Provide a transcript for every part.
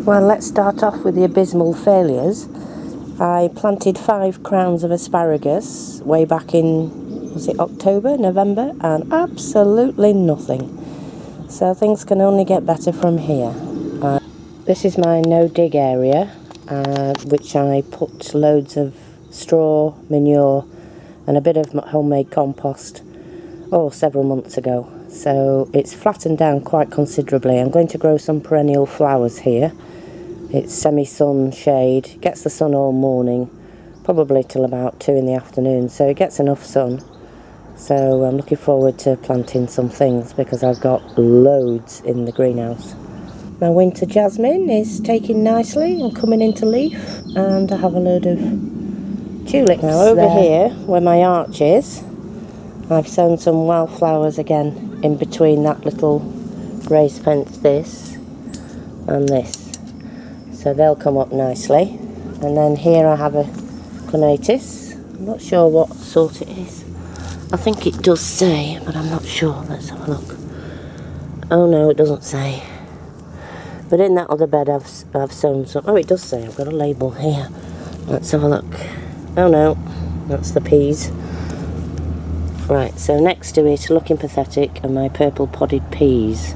Well, let's start off with the abysmal failures. I planted 5 crowns of asparagus way back in, was it October, November, and absolutely nothing. So things can only get better from here. This is my no-dig area, which I put loads of straw, manure, and a bit of homemade compost, several months ago. So it's flattened down quite considerably. I'm going to grow some perennial flowers here. It's semi-sun shade, gets the sun all morning, probably till about 2 in the afternoon, so it gets enough sun. So I'm looking forward to planting some things because I've got loads in the greenhouse. My winter jasmine is taking nicely and coming into leaf, and I have a load of tulips. Now over here, where my arch is, I've sown some wildflowers again in between that little raised fence, this and this. So they'll come up nicely. And then here I have a clematis. I'm not sure what sort it is. I think it does say, but I'm not sure. Let's have a look. Oh no, it doesn't say. But in that other bed I've sown some. Oh, it does say. I've got a label here. Let's have a look. Oh no, that's the peas. Right, so next to it, looking pathetic, are my purple podded peas.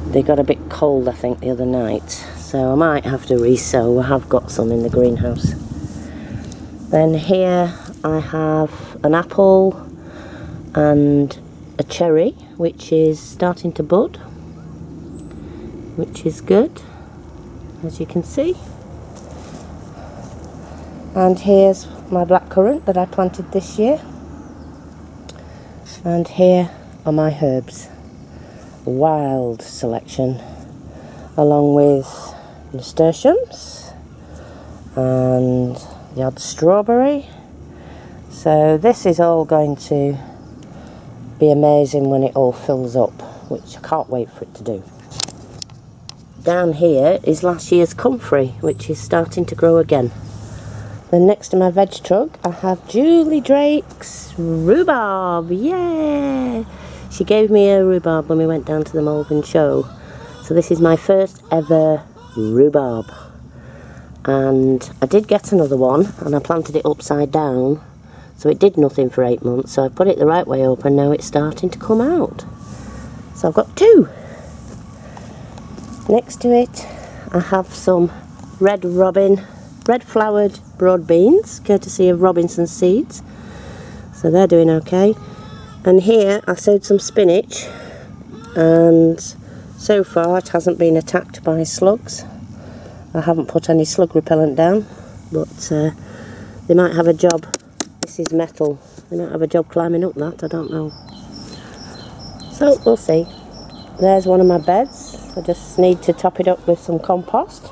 They got a bit cold, I think, the other night, so I might have to re-sow. I have got some in the greenhouse. Then here I have an apple and a cherry, which is starting to bud, which is good, as you can see. And here's my blackcurrant that I planted this year. And here are my herbs. Wild selection, along with nasturtiums and the odd strawberry. So this is all going to be amazing when it all fills up, which I can't wait for it to do. Down here is last year's comfrey, which is starting to grow again. Then next to my veg truck I have Julie Drake's rhubarb. Yeah! She gave me a rhubarb when we went down to the Malvern show. So this is my first ever rhubarb. And I did get another one, and I planted it upside down. So it did nothing for 8 months. So I put it the right way up, and now it's starting to come out. So I've got 2. Next to it, I have some red flowered broad beans, courtesy of Robinson's Seeds. So they're doing okay. And here I sowed some spinach, and so far it hasn't been attacked by slugs. I haven't put any slug repellent down, but they might have a job. This is metal. They might have a job climbing up that, I don't know. So we'll see. There's one of my beds. I just need to top it up with some compost.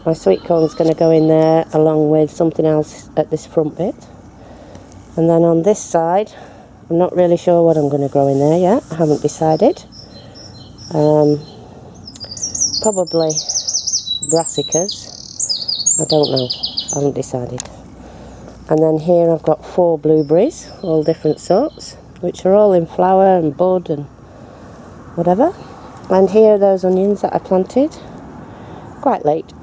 My sweet corn's going to go in there along with something else at this front bit. And then on this side, I'm not really sure what I'm going to grow in there yet. I haven't decided. Probably brassicas. I don't know. I haven't decided. And then here I've got 4 blueberries, all different sorts, which are all in flower and bud and whatever. And here are those onions that I planted. Quite late.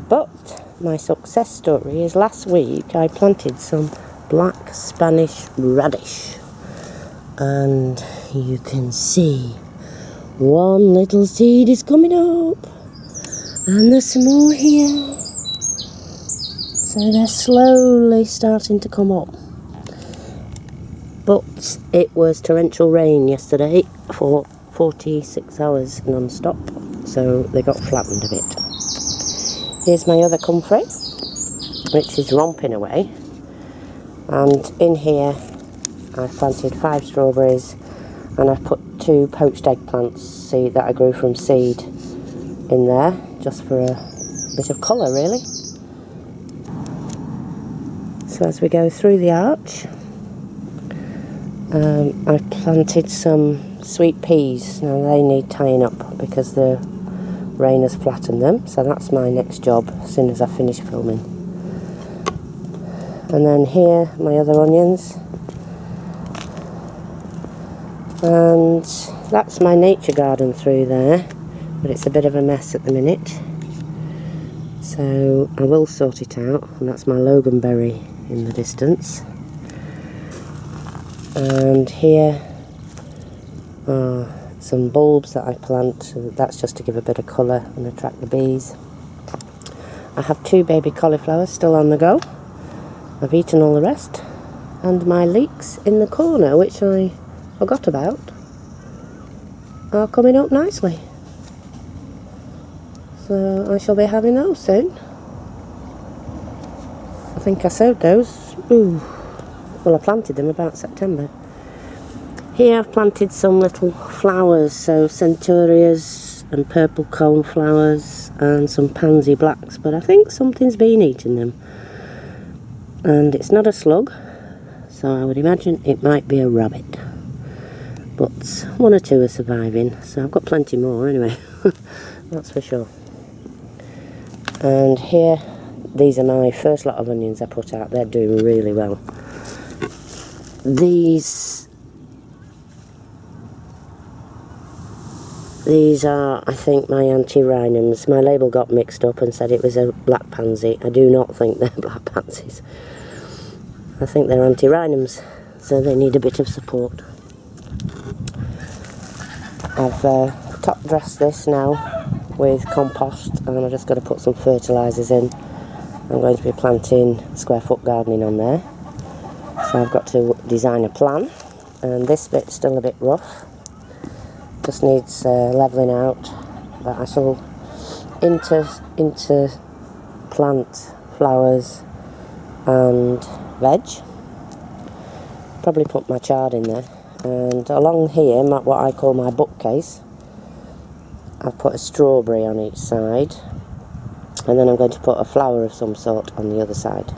But my success story is last week I planted some black Spanish radish. And you can see one little seed is coming up, and there's some more here. So they're slowly starting to come up. But it was torrential rain yesterday for 46 hours non-stop, so they got flattened a bit. Here's my other comfrey, which is romping away. And in here I've planted 5 strawberries, and I've put 2 poached eggplants that I grew from seed in there, just for a bit of colour really. So as we go through the arch, I've planted some sweet peas. Now they need tying up because the rain has flattened them, so that's my next job as soon as I finish filming. And then here, my other onions. And that's my nature garden through there, but it's a bit of a mess at the minute. So I will sort it out, and that's my loganberry in the distance. And here are some bulbs that I plant. That's just to give a bit of colour and attract the bees. I have 2 baby cauliflowers still on the go. I've eaten all the rest. And my leeks in the corner, which I forgot about, are coming up nicely. So I shall be having those soon. I think I sowed those. Well, I planted them about September. Here I've planted some little flowers, so centurias and purple cone flowers and some pansy blacks, but I think something's been eating them. And it's not a slug, so I would imagine it might be a rabbit. But 1 or 2 are surviving, so I've got plenty more anyway, that's for sure. And here, these are my first lot of onions I put out. They're doing really well. These are, I think, my antirrhinums. My label got mixed up and said it was a black pansy. I do not think they're black pansies. I think they're antirrhinums, so they need a bit of support. I've top dressed this now with compost, and I'm just going to put some fertilisers in. I'm going to be planting square foot gardening on there. So I've got to design a plan, and this bit's still a bit rough. Just needs levelling out, but I shall plant flowers and veg. Probably put my chard in there. And along here, what I call my bookcase, I've put a strawberry on each side, and then I'm going to put a flower of some sort on the other side.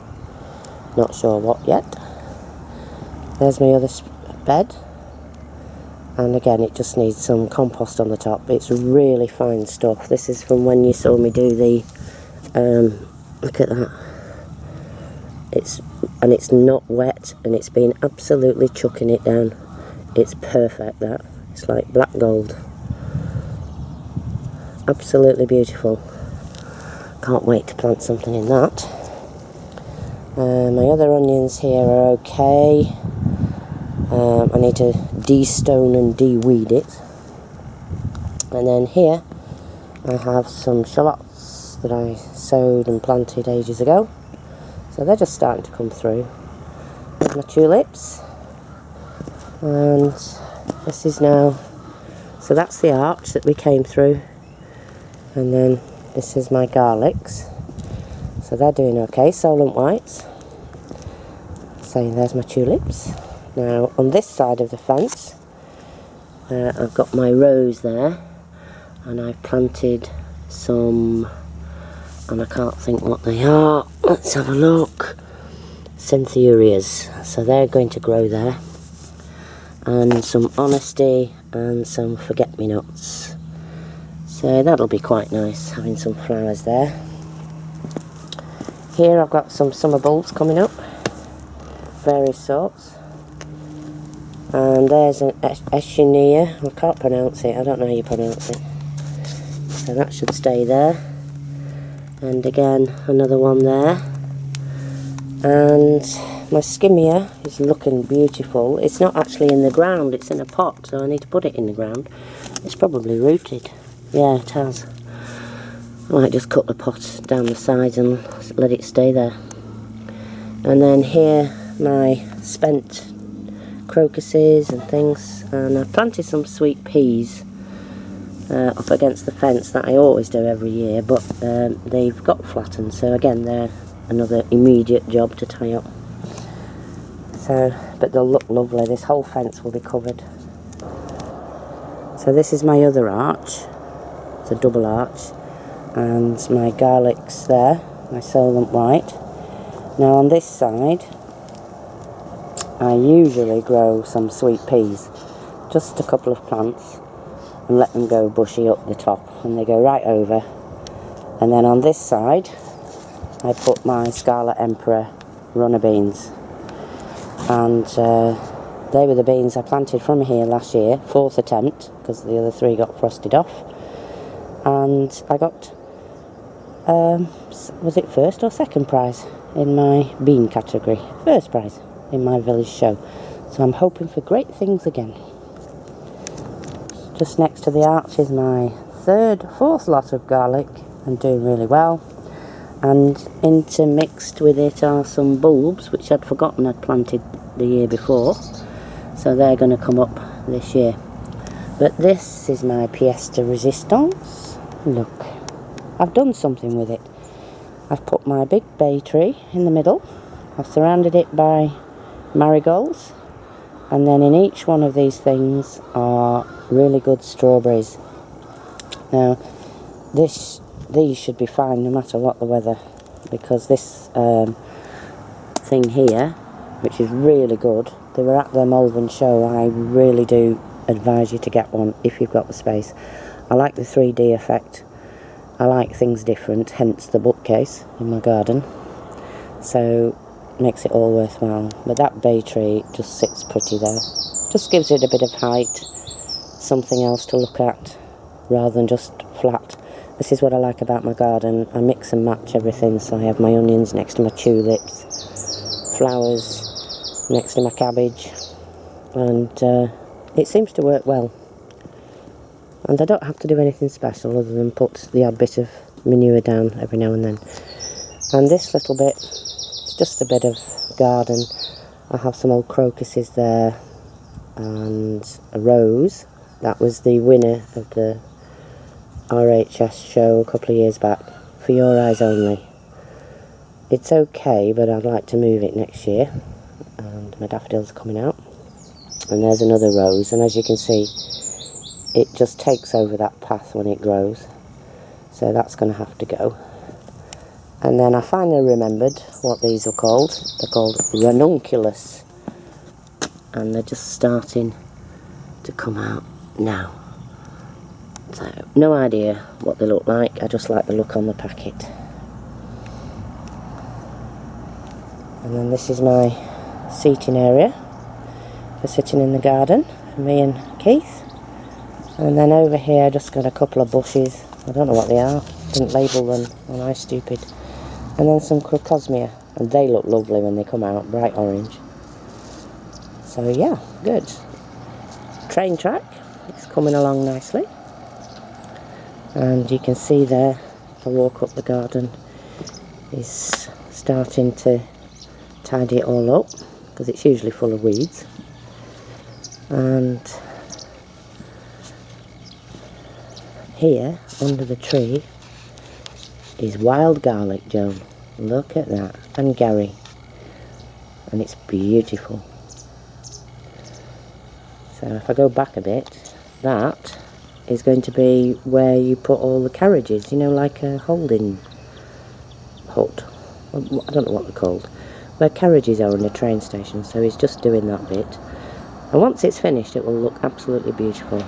Not sure what yet. There's my other bed, and again it just needs some compost on the top. It's really fine stuff. This is from when you saw me do the look at that. It's not wet, and it's been absolutely chucking it down. It's perfect, that. It's like black gold. Absolutely beautiful. Can't wait to plant something in that. My other onions here are okay. I need to de-stone and de-weed it. And then here I have some shallots that I sowed and planted ages ago. So they're just starting to come through. There's my tulips. And this is now, so that's the arch that we came through. And then this is my garlics. So they're doing okay. Solent whites. So there's my tulips. Now on this side of the fence, I've got my rose there, and I've planted some, and I can't think what they are. Let's have a look. Cynthiurias. So they're going to grow there. And some honesty and some forget-me-nots. So that'll be quite nice, having some flowers there. Here I've got some summer bulbs coming up, various sorts. And there's an echinacea. I can't pronounce it, I don't know how you pronounce it. So that should stay there. And again, another one there. And my skimmia is looking beautiful. It's not actually in the ground, it's in a pot, so I need to put it in the ground. It's probably rooted. Yeah, it has. I might just cut the pot down the sides and let it stay there. And then here, my spent crocuses and things. And I've planted some sweet peas up against the fence that I always do every year, but they've got flattened, so again, they're another immediate job to tie up. So, but they'll look lovely. This whole fence will be covered. So this is my other arch. It's a double arch, and my garlics there, my Solent white. Now on this side, I usually grow some sweet peas, just a couple of plants, and let them go bushy up the top, and they go right over. And then on this side, I put my Scarlet Emperor runner beans, and they were the beans I planted from here last year, 4th attempt, because the other 3 got frosted off. And I got Was it first or second prize in my bean category? First prize in my village show. So I'm hoping for great things again. Just next to the arch is my fourth lot of garlic, and doing really well. And intermixed with it are some bulbs which I'd forgotten I'd planted the year before. So they're going to come up this year. But this is my pièce de résistance. Look, I've done something with it. I've put my big bay tree in the middle. I've surrounded it by marigolds. And then in each one of these things are really good strawberries. Now, these should be fine no matter what the weather, because this thing here, which is really good, they were at the Malvern show. I really do advise you to get one if you've got the space. I like the 3D effect. I like things different, hence the bookcase in my garden. So makes it all worthwhile. But that bay tree just sits pretty there. Just gives it a bit of height, something else to look at rather than just flat. This is what I like about my garden. I mix and match everything, so I have my onions next to my tulips, flowers next to my cabbage, and it seems to work well. And I don't have to do anything special other than put the odd bit of manure down every now and then. And this little bit, it's just a bit of garden. I have some old crocuses there and a rose. That was the winner of the RHS show a couple of years back, For Your Eyes Only. It's okay, but I'd like to move it next year. And my daffodils are coming out. And there's another rose, and as you can see, it just takes over that path when it grows. So that's going to have to go. And then I finally remembered what these are called. They're called ranunculus. And they're just starting to come out now. So, no idea what they look like. I just like the look on the packet. And then this is my seating area for sitting in the garden for me and Keith. And then over here I just got a couple of bushes. I don't know what they are. Didn't label them. Am I stupid? And then some crocosmia. And they look lovely when they come out, bright orange. So yeah, good. Train track. It's coming along nicely. And you can see there, if I walk up the garden, is starting to tidy it all up, because it's usually full of weeds. And here, under the tree, is wild garlic, Joan. Look at that. And Gary. And it's beautiful. So if I go back a bit, that is going to be where you put all the carriages, you know, like a holding hut. I don't know what they're called. Where carriages are in a train station, so he's just doing that bit. And once it's finished, it will look absolutely beautiful.